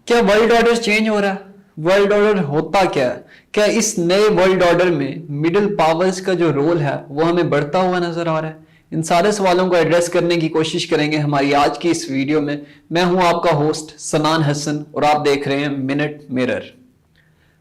क्या world order change हो रहा है? वर्ल्ड ऑर्डर होता क्या है? क्या इस नए वर्ल्ड ऑर्डर में मिडिल पावर्स का जो रोल है वो हमें बढ़ता हुआ नजर आ रहा है? इन सारे सवालों को एड्रेस करने की कोशिश करेंगे हमारी आज की इस वीडियो में। मैं हूं आपका होस्ट सनान हसन और आप देख रहे हैं मिनट मिरर।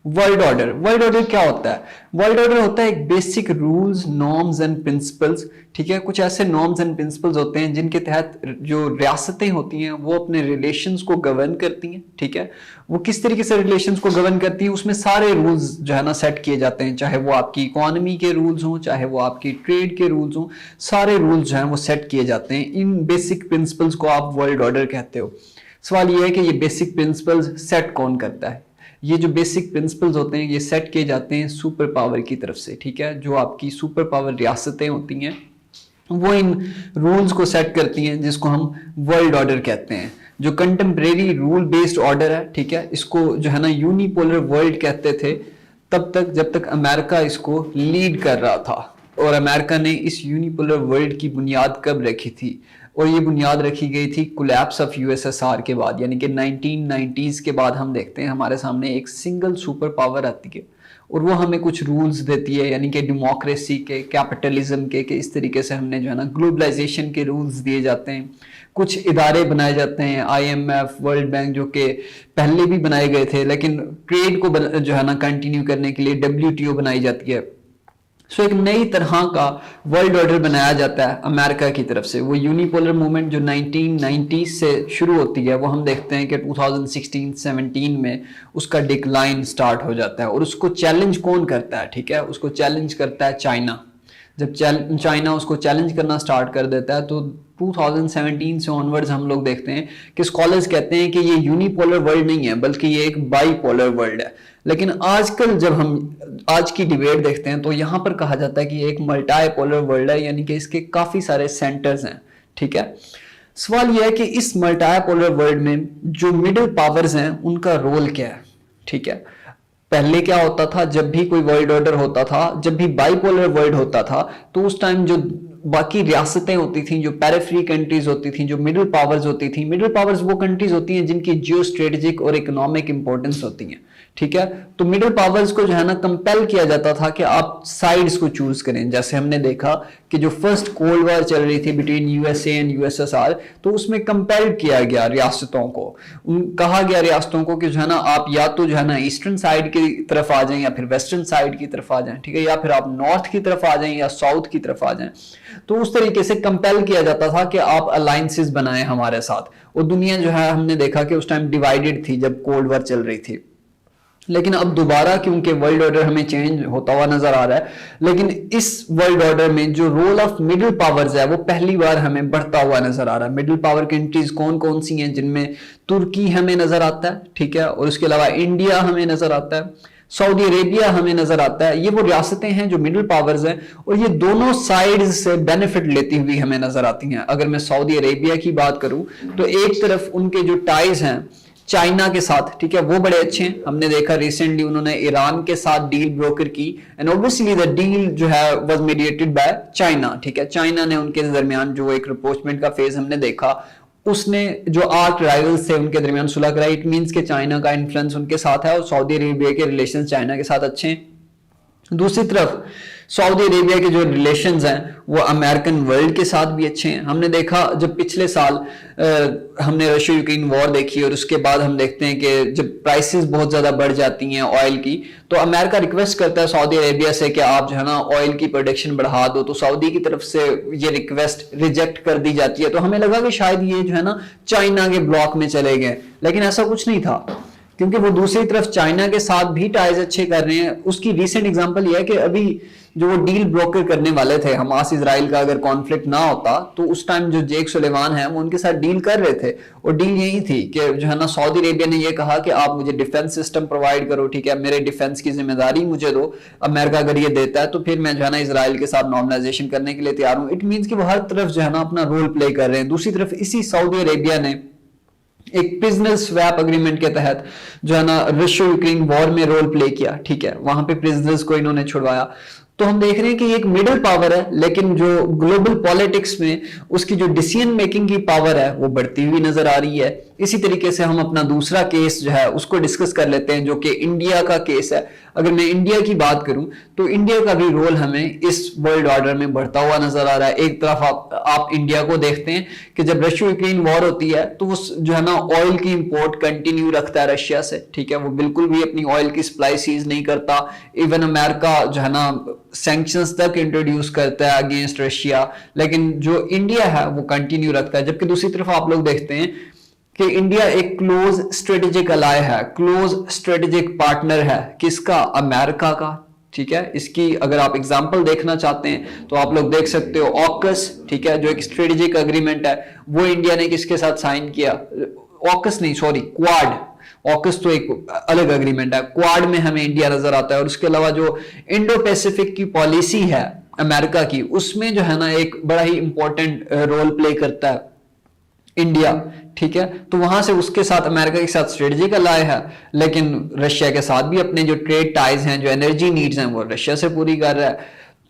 वर्ल्ड ऑर्डर क्या होता है? वर्ल्ड ऑर्डर होता है एक basic rules, norms and principles. ठीक है, कुछ ऐसे नॉर्म्स एंड प्रिंसिपल्स होते हैं जिनके तहत जो रियासतें होती हैं वो अपने रिलेशंस को गवर्न करती हैं। ठीक है, वो किस तरीके से रिलेशंस को गवर्न करती हैं, उसमें सारे रूल्स जो है ना सेट किए जाते हैं, चाहे वो आपकी इकोनॉमी के रूल्स हों, चाहे वो आपकी ट्रेड के रूल्स हों, सारे रूल्स जो हैं वो सेट किए जाते हैं। इन बेसिक प्रिंसिपल्स को आप वर्ल्ड ऑर्डर कहते हो। सवाल ये है कि ये बेसिक प्रिंसिपल्स सेट कौन करता है? ये जो बेसिक प्रिंसिपल्स होते हैं ये सेट किए जाते हैं सुपर पावर की तरफ से। ठीक है, जो आपकी सुपर पावर रियासतें होती हैं वो इन रूल्स को सेट करती हैं, जिसको हम वर्ल्ड ऑर्डर कहते हैं। जो कंटेम्परेरी रूल बेस्ड ऑर्डर है, ठीक है, इसको जो है ना यूनिपोलर वर्ल्ड कहते थे तब तक जब तक अमेरिका इसको लीड कर रहा था। और अमेरिका ने इस यूनिपोलर वर्ल्ड की बुनियाद कब रखी थी? और ये बुनियाद रखी गई थी कोलैप्स ऑफ यूएसएसआर के बाद, यानी कि 1990s के बाद हम देखते हैं हमारे सामने एक सिंगल सुपर पावर आती है और वो हमें कुछ रूल्स देती है, यानी कि डेमोक्रेसी के, कैपिटलिज्म के, इस तरीके से हमने जो है ना ग्लोबलाइजेशन के रूल्स दिए जाते हैं। कुछ इदारे बनाए जाते हैं, आईएमएफ, वर्ल्ड बैंक, जो कि पहले भी बनाए गए थे, लेकिन ट्रेड को जो है ना कंटिन्यू करने के लिए डब्ल्यूटीओ बनाई जाती है। सो एक नई तरह का वर्ल्ड ऑर्डर बनाया जाता है अमेरिका की तरफ से। वो यूनिपोलर मूवमेंट जो 1990 से शुरू होती है वो हम देखते हैं कि 2016-17 में उसका डिक्लाइन स्टार्ट हो जाता है। और उसको चैलेंज कौन करता है? ठीक है, उसको चैलेंज करता है चाइना। जब चाइना उसको चैलेंज करना स्टार्ट कर देता है तो 2017 से ऑनवर्ड्स हम लोग देखते हैं कि स्कॉलर्स कहते हैं कि ये यूनिपोलर वर्ल्ड नहीं है बल्कि ये एक बाईपोलर वर्ल्ड है। लेकिन आजकल जब हम आज की डिबेट देखते हैं तो यहाँ पर कहा जाता है कि ये एक मल्टीपोलर वर्ल्ड है, यानी कि इसके काफी सारे सेंटर्स हैं। ठीक है, सवाल यह है कि इस मल्टीपोलर वर्ल्ड में जो मिडिल पावर्स हैं उनका रोल क्या है? ठीक है, पहले क्या होता था, जब भी कोई वर्ल्ड ऑर्डर होता था, जब भी बाइपोलर वर्ल्ड होता था, तो उस टाइम जो बाकी रियासतें होती थी, जो पेरिफेरी कंट्रीज होती थी, जो मिडिल पावर्स होती थी, मिडिल पावर्स वो कंट्रीज होती हैं जिनकी जियो स्ट्रेटेजिक और इकोनॉमिक इंपॉर्टेंस होती है। ठीक है, तो मिडिल पावर्स को जो है ना कंपेल किया जाता था कि आप साइड्स को चूज करें। जैसे हमने देखा कि जो फर्स्ट कोल्ड वॉर चल रही थी बिटवीन यूएसए एंड यूएसएसआर, तो उसमें कंपेल किया गया रियासतों को, कहा गया रियासतों को कि जो है ना आप या तो जो है ना ईस्टर्न साइड की तरफ आ जाएं या फिर वेस्टर्न साइड की तरफ आ जाएं। ठीक है, या फिर आप नॉर्थ की तरफ आ जाएं या साउथ की तरफ आ जाएं। तो उस तरीके से कंपेल किया जाता था कि आप अलायंसेस बनाएं हमारे साथ। और दुनिया जो है हमने देखा कि उस टाइम डिवाइडेड थी जब कोल्ड वॉर चल रही थी। लेकिन अब दोबारा क्योंकि वर्ल्ड ऑर्डर हमें चेंज होता हुआ नजर आ रहा है, लेकिन इस वर्ल्ड ऑर्डर में जो रोल ऑफ मिडिल पावर्स है वो पहली बार हमें बढ़ता हुआ नजर आ रहा है। मिडिल पावर कंट्रीज कौन कौन सी हैं? जिनमें तुर्की हमें नजर आता है, ठीक है, और उसके अलावा इंडिया हमें नजर आता है, सऊदी अरेबिया हमें नजर आता है। ये वो रियासतें हैं जो मिडिल पावर्स हैं और ये दोनों साइड से बेनिफिट लेती हुई हमें नजर आती हैं। अगर मैं सऊदी अरेबिया की बात करूं तो एक तरफ उनके जो टाइज हैं चाइना के साथ, ठीक है, वो बड़े अच्छे हैं। हमने देखा रिसेंटली उन्होंने ईरान के साथ डील ब्रोकर की एंड ऑब्वियसली द डील जो है वाज मीडिएटेड बाय चाइना। ठीक है, चाइना ने उनके दरमियान जो एक रिपोर्चमेंट का फेज हमने देखा, उसने जो आर्क राइवल्स थे उनके दरमियान सुलह कराई। इट मींस कि चाइना का इन्फ्लुएंस उनके साथ है और सऊदी अरेबिया के रिलेशन चाइना के साथ अच्छे हैं। दूसरी तरफ सऊदी अरेबिया के जो रिलेशंस हैं वो अमेरिकन वर्ल्ड के साथ भी अच्छे हैं। हमने देखा जब पिछले साल हमने रशिया यूक्रेन वॉर देखी और उसके बाद हम देखते हैं कि जब प्राइसेस बहुत ज्यादा बढ़ जाती हैं ऑयल की, तो अमेरिका रिक्वेस्ट करता है सऊदी अरेबिया से कि आप जो है ना ऑयल की प्रोडक्शन बढ़ा दो, तो सऊदी की तरफ से ये रिक्वेस्ट रिजेक्ट कर दी जाती है। तो हमें लगा कि शायद ये जो है ना चाइना के ब्लॉक में चले गए, लेकिन ऐसा कुछ नहीं था, क्योंकि वो दूसरी तरफ चाइना के साथ भी टाइज अच्छे कर रहे हैं। उसकी रीसेंट एग्जांपल यह है कि अभी जो वो डील ब्रोकर करने वाले थे हमास इजराइल का, अगर कॉन्फ्लिक्ट ना होता तो उस टाइम जो जेक सुलेमान है वो उनके साथ डील कर रहे थे। और डील यही थी कि जो है ना सऊदी अरेबिया ने ये कहा कि आप मुझे डिफेंस सिस्टम प्रोवाइड करो, ठीक है, मेरे डिफेंस की जिम्मेदारी मुझे दो। अमेरिका अगर ये देता है तो फिर मैं जो है ना इजराइल के साथ नॉर्मलाइजेशन करने के लिए तैयार हूँ। इट मीन्स कि वो हर तरफ जो है ना अपना रोल प्ले कर रहे हैं। दूसरी तरफ इसी सऊदी अरेबिया ने एक प्रिजनर स्वैप अग्रीमेंट के तहत जो है ना रशिया यूक्रेन वॉर में रोल प्ले किया। ठीक है, वहां पे प्रिजनर्स को इन्होंने छुड़वाया। तो हम देख रहे हैं कि एक मिडिल पावर है, लेकिन जो ग्लोबल पॉलिटिक्स में उसकी जो डिसीजन मेकिंग की पावर है वो बढ़ती हुई नजर आ रही है। इसी तरीके से हम अपना दूसरा केस जो है उसको डिस्कस कर लेते हैं, जो कि इंडिया का केस है। अगर मैं इंडिया की बात करूं तो इंडिया का भी रोल हमें इस वर्ल्ड ऑर्डर में बढ़ता हुआ नजर आ रहा है। एक तरफ आप इंडिया को देखते हैं कि जब रशिया यूक्रेन वॉर होती है तो वो जो है ना ऑयल की इंपोर्ट कंटिन्यू रखता है रशिया से, ठीक है, वो बिल्कुल भी अपनी ऑयल की सप्लाई सीज नहीं करता। इवन अमेरिका जो है ना सैंक्शंस तक इंट्रोड्यूस करता है अगेंस्ट रशिया, लेकिन जो इंडिया है वो कंटिन्यू रखता है। जबकि दूसरी तरफ आप लोग देखते हैं कि इंडिया एक क्लोज स्ट्रेटेजिक अलाय है, क्लोज स्ट्रेटेजिक पार्टनर है किसका, अमेरिका का, ठीक है। इसकी अगर आप एग्जांपल देखना चाहते हैं तो आप लोग देख सकते हो ऑकस, ठीक है, जो एक स्ट्रेटेजिक एग्रीमेंट है वो इंडिया ने किसके साथ साइन किया, ऑकस नहीं सॉरी क्वाड, ऑकस तो एक अलग एग्रीमेंट है, क्वाड में हमें इंडिया नजर आता है। और उसके अलावा जो इंडो पैसिफिक की पॉलिसी है अमेरिका की, उसमें जो है ना एक बड़ा ही इंपॉर्टेंट रोल प्ले करता है इंडिया, ठीक है। तो वहां से उसके साथ अमेरिका के साथ स्ट्रेटेजिक अलाय है, लेकिन रशिया के साथ भी अपने जो ट्रेड टाइज हैं, जो एनर्जी नीड्स हैं वो रशिया से पूरी कर रहा है।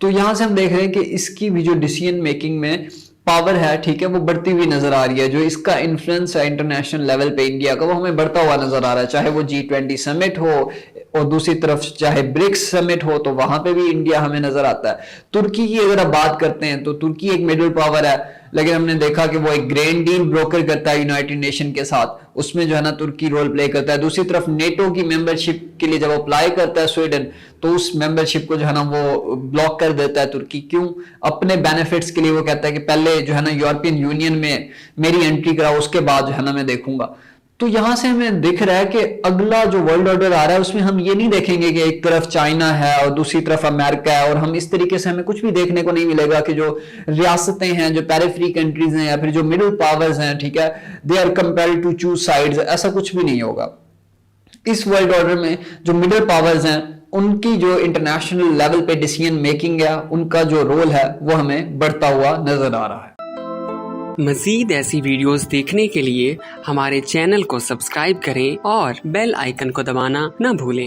तो यहां से हम देख रहे हैं कि इसकी भी जो डिसीजन मेकिंग में पावर है, ठीक है, वो बढ़ती हुई नजर आ रही है। जो इसका इन्फ्लुएंस है इंटरनेशनल लेवल पे इंडिया का, वो हमें बढ़ता हुआ नजर आ रहा है। चाहे वो G20 समिट हो और दूसरी तरफ चाहे ब्रिक्स समिट हो, तो वहां पे भी इंडिया हमें नजर आता है। तुर्की की अगर आप बात करते हैं तो तुर्की एक मिडिल पावर है, लेकिन हमने देखा कि वो एक ग्रेन डील ब्रोकर करता है यूनाइटेड नेशन के साथ, उसमें जो है ना तुर्की रोल प्ले करता है। दूसरी तरफ नेटो की मेंबरशिप के लिए जब अप्लाई करता है स्वीडन, तो उस मेंबरशिप को जो है ना वो ब्लॉक कर देता है तुर्की। क्यों? अपने बेनिफिट्स के लिए वो कहता है कि पहले जो है ना यूरोपियन यूनियन में मेरी एंट्री कराओ, उसके बाद जो है ना मैं देखूंगा। तो यहां से हमें दिख रहा है कि अगला जो वर्ल्ड ऑर्डर आ रहा है उसमें हम ये नहीं देखेंगे कि एक तरफ चाइना है और दूसरी तरफ अमेरिका है, और हम इस तरीके से हमें कुछ भी देखने को नहीं मिलेगा कि जो रियासतें हैं, जो पेरिफेरी कंट्रीज हैं या फिर जो मिडिल पावर्स हैं, ठीक है, they are compelled to choose sides, ऐसा कुछ भी नहीं होगा। इस वर्ल्ड ऑर्डर में जो मिडिल पावर्स हैं उनकी जो इंटरनेशनल लेवल पे डिसीजन मेकिंग है, उनका जो रोल है वो हमें बढ़ता हुआ नजर आ रहा है। मज़ीद ऐसी वीडियोस देखने के लिए हमारे चैनल को सब्सक्राइब करें और बेल आइकन को दबाना न भूलें।